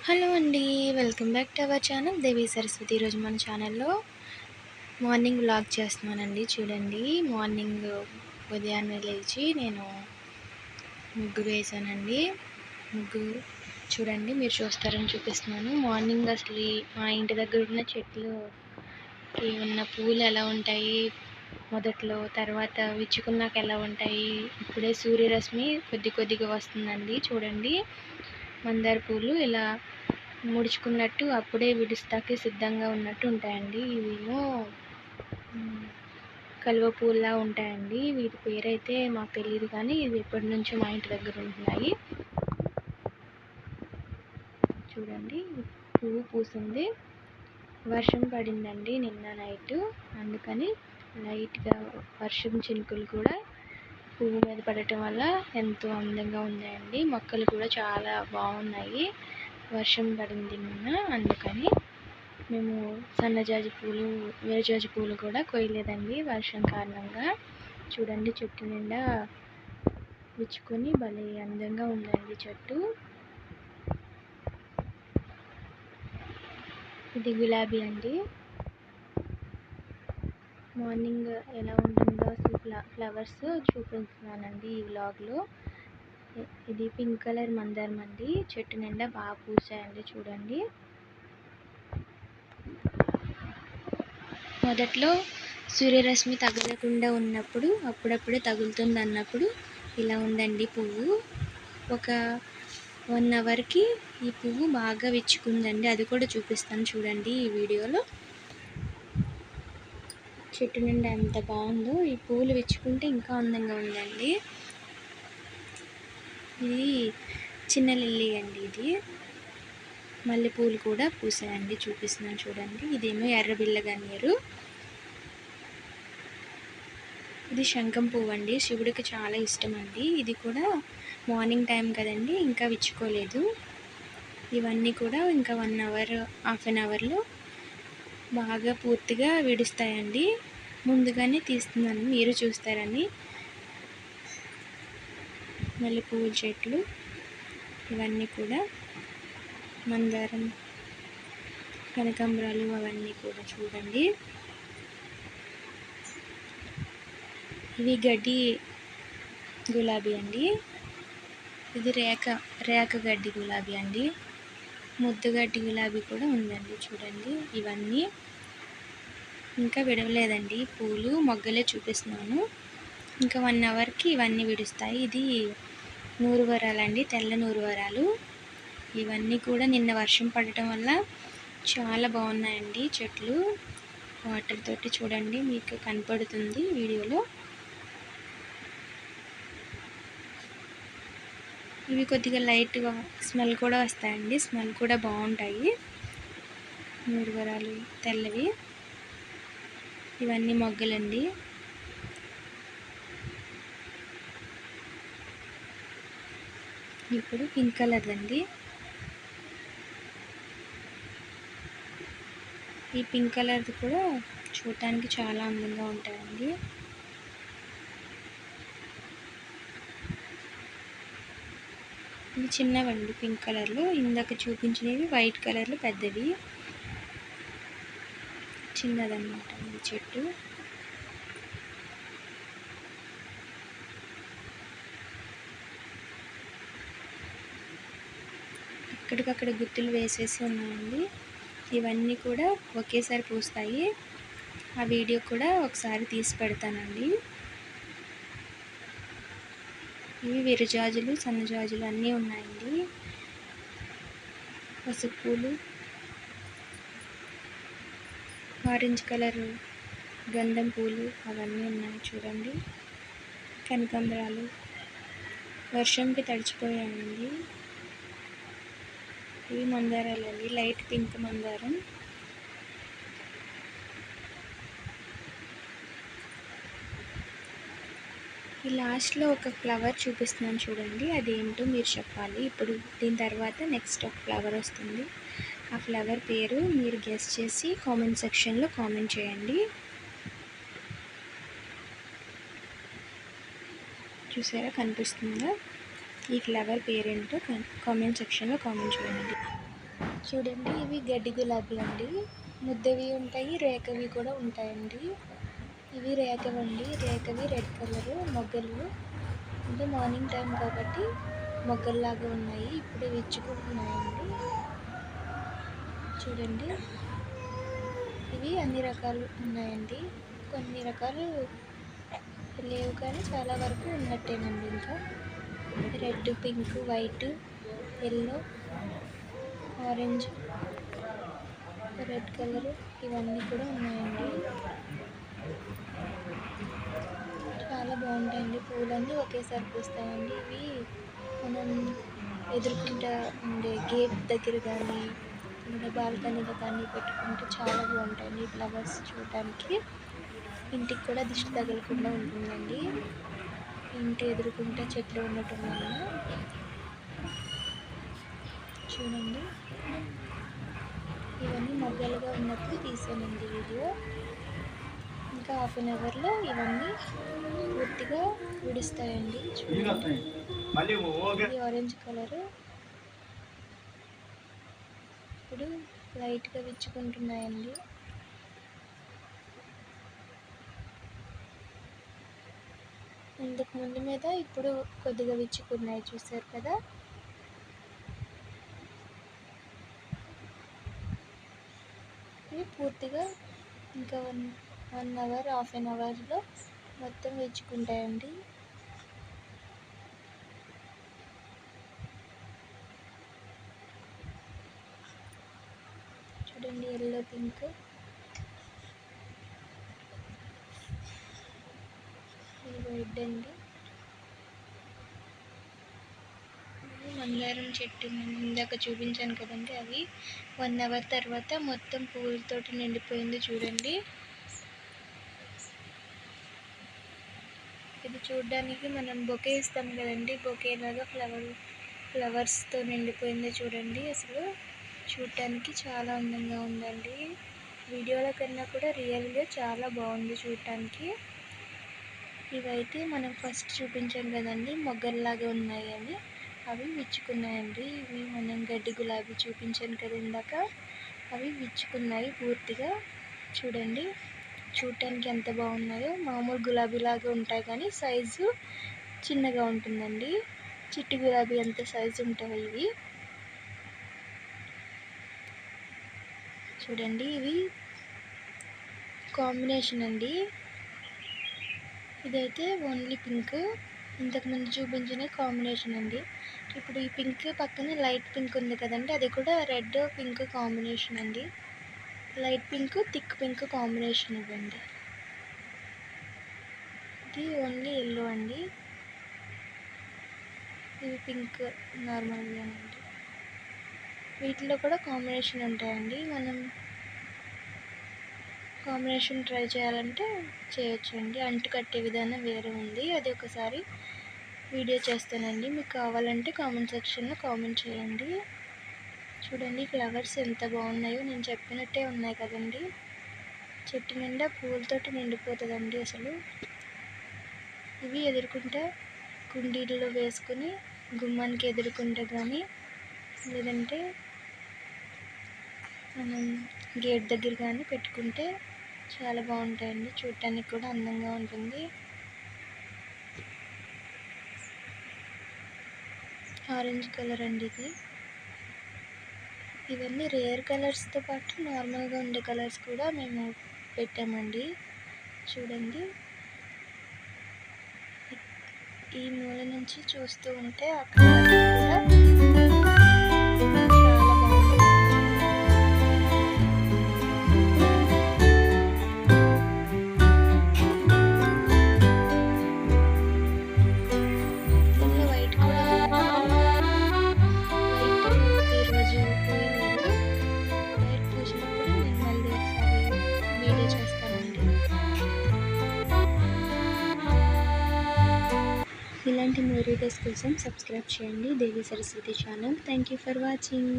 Hello అండి. Welcome back to our channel Devi Saraswati. ఈరోజు మన ఛానల్‌లో మార్నింగ్ వ్లాగ్ చేస్తున్నానండి. చూడండి, మార్నింగ్ ఉదయాన్నే లేచి నేను ముగ్గు వేశానండి. ముగ్గు చూడండి, మీరు చూస్తారని చూపిస్తున్నాను. మార్నింగ్ అసలు మా ఇంటి దగ్గర ఉన్న చెట్లుకి ఉన్న పూలు ఎలా ఉంటాయి మొదట్లో, తర్వాత విచ్చుకున్నాక ఎలా ఉంటాయి, ఇప్పుడే సూర్యరశ్మి కొద్దిగా వస్తుందండి. చూడండి, మందార పూలు ఇలా ముడుచుకున్నట్టు అప్పుడే విడుస్తాకి సిద్ధంగా ఉన్నట్టు ఉంటాయండి. ఇవేమో కలువ పూల్లా ఉంటాయండి. వీటి పేరైతే మాకు తెలియదు, కానీ ఇవి ఎప్పటి నుంచో మా ఇంటి దగ్గర ఉంటున్నాయి. చూడండి, పువ్వు పూసింది. వర్షం పడిందండి నిన్న నైట్, అందుకని లైట్గా వర్షం చినుకులు కూడా పువ్వు మీద పడటం వల్ల ఎంతో అందంగా ఉన్నాయండి. మొక్కలు కూడా చాలా బాగున్నాయి. వర్షం పడింది నిన్న, అందుకని మేము సన్నజాజి పూలు, వేరుజాజి పూలు కూడా కొయ్యలేదండి వర్షం కారణంగా. చూడండి, చెట్టు నిండా విచ్చుకొని భలే అందంగా ఉందండి చెట్టు. ఇది గులాబీ అండి. మార్నింగ్ ఎలా ఉంటుందో అసలు ఫ్లవర్స్ చూపిస్తున్నానండి ఈ వ్లాగ్లో. ఇది పింక్ కలర్ మందారం అండి. చెట్టు నిండా బాగా పూసాయండి. చూడండి, మొదట్లో సూర్యరశ్మి తగలకుండా ఉన్నప్పుడు, అప్పుడప్పుడే తగులుతుంది అన్నప్పుడు ఇలా ఉందండి పువ్వు. ఒక 1 అవర్కి ఈ పువ్వు బాగా విచ్చుకుందండి. అది కూడా చూపిస్తాను చూడండి ఈ వీడియోలో. చెట్టు నిండా ఎంత బాగుందో. ఈ పువ్వులు విచ్చుకుంటే ఇంకా అందంగా ఉందండి. ఇది చిన్న లిల్లీ అండి. ఇది మల్లెపూలు కూడా పూసాయండి, చూపిస్తున్నాను చూడండి. ఇదేమో ఎర్రబిల్ల గన్నేరు. ఇది శంఖం పువ్వు అండి, శివుడికి చాలా ఇష్టం అండి. ఇది కూడా మార్నింగ్ టైం కదండి, ఇంకా విచ్చుకోలేదు. ఇవన్నీ కూడా ఇంకా 1 అవర్, హాఫ్ అన్ అవర్లో బాగా పూర్తిగా విడుస్తాయండి. ముందుగానే తీస్తున్నాను, మీరు చూస్తారని. మల్లెపూల చెట్లు ఇవన్నీ కూడా, మందారం, కనకాంబరాలు అవన్నీ కూడా చూడండి. ఇవి గడ్డి గులాబీ అండి. ఇది రేక గడ్డి గులాబీ అండి. ముద్దగడ్డి గులాబీ కూడా ఉందండి. చూడండి, ఇవన్నీ ఇంకా విడవలేదండి పూలు, మొగ్గలే చూపిస్తున్నాను. ఇంకా 1 అవర్కి ఇవన్నీ విడుస్తాయి. ఇది నూరువరాలండి, తెల్ల నూరువరాలు. ఇవన్నీ కూడా నిన్న వర్షం పడటం వల్ల చాలా బాగున్నాయండి చెట్లు. వాటర్ తోటి చూడండి, మీకు కనపడుతుంది వీడియోలో. ఇవి కొద్దిగా లైట్గా స్మెల్ కూడా వస్తాయండి, స్మెల్ కూడా బాగుంటాయి. నూరువరాలు తెల్లవి. ఇవన్నీ మొగ్గలండి. ఇప్పుడు పింక్ కలర్ అండి. ఈ పింక్ కలర్ది కూడా చూడటానికి చాలా అందంగా ఉంటాయండి. ఇవి చిన్నవండి పింక్ కలర్లో. ఇందాక చూపించినవి వైట్ కలర్లో పెద్దవి. చిన్నదన్నమాట ఈ చెట్టు. ఇక్కడికక్కడ గుత్తులు వేసేసి ఉన్నాయండి. ఇవన్నీ కూడా ఒకేసారి పూస్తాయి. ఆ వీడియో కూడా ఒకసారి తీసి పెడతానండి. ఇవి విరజాజులు, సన్నజాజులు అన్నీ ఉన్నాయండి. పసుపు పూలు, ఆరెంజ్ కలర్ గంధం పూలు అవన్నీ ఉన్నాయి చూడండి. కనకాంబరాలు వర్షంకి తడిచిపోయాయండి. ఇవి మందారాలండి, లైట్ పింక్ మందారం. ఈ లాస్ట్లో ఒక ఫ్లవర్ చూపిస్తున్నాను చూడండి, అదేంటో మీరు చెప్పాలి. ఇప్పుడు దీని తర్వాత నెక్స్ట్ ఒక ఫ్లవర్ వస్తుంది. ఆ ఫ్లవర్ పేరు మీరు గెస్ చేసి కామెంట్ సెక్షన్లో కామెంట్ చేయండి. చూసారా, కనిపిస్తుందా? ఈ ఫ్లవర్ పేరేంటో కామెంట్ సెక్షన్లో కామెంట్ చేయండి. చూడండి, ఇవి గడ్డి గులాబీ అండి. ముద్దవి ఉంటాయి, రేఖవి కూడా ఉంటాయండి. ఇవి రేఖవండి, రేఖవి రెడ్ కలరు మొగ్గలు. అంటే మార్నింగ్ టైం కాబట్టి మొగ్గల్లాగా ఉన్నాయి, ఇప్పుడే విచ్చుకుంటున్నాయండి. చూడండి, ఇవి అన్ని రకాలు ఉన్నాయండి. కొన్ని రకాలు లేవు కానీ చాలా వరకు ఉన్నట్టేనండి. ఇంకా red, pink, white, yellow, orange, red colour ఇవన్నీ కూడా ఉన్నాయండి. చాలా బాగుంటాయండి. పూలన్నీ ఒకేసారి పూస్తాయండి. ఇవి మనం ఎదుర్కొంటా ఉండే గేట్ దగ్గర కానీ లేదా బాల్కనీలో కానీ పెట్టుకుంటే చాలా బాగుంటాయండి. ఈ ఫ్లవర్స్ చూడటానికి ఇంటికి కూడా దిష్టి తగలకుండా ఉంటుందండి. ఇంటి ఎదుర్కొంటే చెట్లు ఉండటం వల్ల. చూడండి, ఇవన్నీ మొగ్గలుగా ఉన్నప్పుడు తీసానండి వీడియో. ఇంకా హాఫ్ అన్ అవర్లో ఇవన్నీ పూర్తిగా విడుస్తాయండి. చూడండి, ఇది ఆరెంజ్ కలరు. ఇప్పుడు లైట్గా విచ్చుకుంటున్నాయండి. ఇంతకు ముందు మీద ఇప్పుడు కొద్దిగా విచ్చుకున్నాయి, చూసారు కదా. ఇవి పూర్తిగా ఇంకా వన్ అవర్, హాఫ్ అన్ అవర్లో మొత్తం విచ్చుకుంటాయండి. చూడండి, ఎల్లో, పింక్, రెడ్ అండి. మందారం చెట్టు నేను ఇందాక చూపించాను కదండి, అవి 1 అవర్ తర్వాత మొత్తం పూలతోటి నిండిపోయింది. చూడండి, ఇది చూడడానికి మనం బొకే ఇస్తాం కదండి, బొకే లాగా ఫ్లవర్స్తో నిండిపోయింది. చూడండి, అసలు చూడటానికి చాలా అందంగా ఉందండి. వీడియోల కన్నా కూడా రియల్గా చాలా బాగుంది చూడటానికి. ఇవైతే మనం ఫస్ట్ చూపించాం కదండి, మొగ్గల్లాగా ఉన్నాయి అని, అవి విచ్చుకున్నాయండి. ఇవి మనం గడ్డి గులాబీ చూపించాను కదా ఇందాక, అవి విచ్చుకున్నాయి పూర్తిగా. చూడండి, చూడటానికి ఎంత బాగున్నాయో. మామూలు గులాబీలాగా ఉంటాయి కానీ సైజు చిన్నగా ఉంటుందండి. చిట్టి గులాబీ అంత సైజు ఉంటాయి ఇవి. చూడండి, ఇవి కాంబినేషన్ అండి. ఇదైతే ఓన్లీ పింక్, ఇంతకుముందు చూపించిన కాంబినేషన్ అండి. ఇప్పుడు ఈ పింక్ పక్కన లైట్ పింక్ ఉంది కదండి, అది కూడా రెడ్, పింక్ కాంబినేషన్ అండి. Light pink, thick pink combination ఇవ్వండి. ఇది ఓన్లీ ఎల్లో అండి. ఇది పింక్ నార్మల్గానండి. వీటిలో కూడా కాంబినేషన్ ఉంటాయండి. మనం కాంబినేషన్ ట్రై చేయాలంటే చేయొచ్చండి. అంటు కట్టే విధానం వేరే ఉంది, అది ఒకసారి వీడియో చేస్తానండి. మీకు కావాలంటే కామెంట్ సెక్షన్లో కామెంట్ చేయండి. చూడండి, ఫ్లవర్స్ ఎంత బాగున్నాయో. నేను చెప్పినట్టే ఉన్నాయి కదండి. చెట్టు నిండా పూలతోటి నిండిపోతుందండి అసలు. ఇవి ఎదుర్కొంటే కుండీల్లో వేసుకుని గుమ్మానికి ఎదుర్కొంటే కానీ, లేదంటే మనం గేట్ దగ్గర కానీ పెట్టుకుంటే చాలా బాగుంటాయండి. చూడటానికి కూడా అందంగా ఉంటుంది. ఆరెంజ్ కలర్ అండి ఇది. ఇవన్నీ రేర్ కలర్స్తో పాటు నార్మల్గా ఉండే కలర్స్ కూడా మేము పెట్టామండి. చూడండి, ఈ మూల నుంచి చూస్తూ ఉంటే అక్కడ కూడా చాలా బాగుంటుంది. దీనిలో వైట్ కూడా వైట్ ఈరోజు పోయలేదు. వైట్ పూసినప్పుడు నేను మళ్ళీ ఒకసారి వీడియో చేస్తానండి. ఇలాంటి మోర్ వీడియోస్ కోసం సబ్స్క్రైబ్ చేయండి Devi Saraswati channel. Thank you for watching.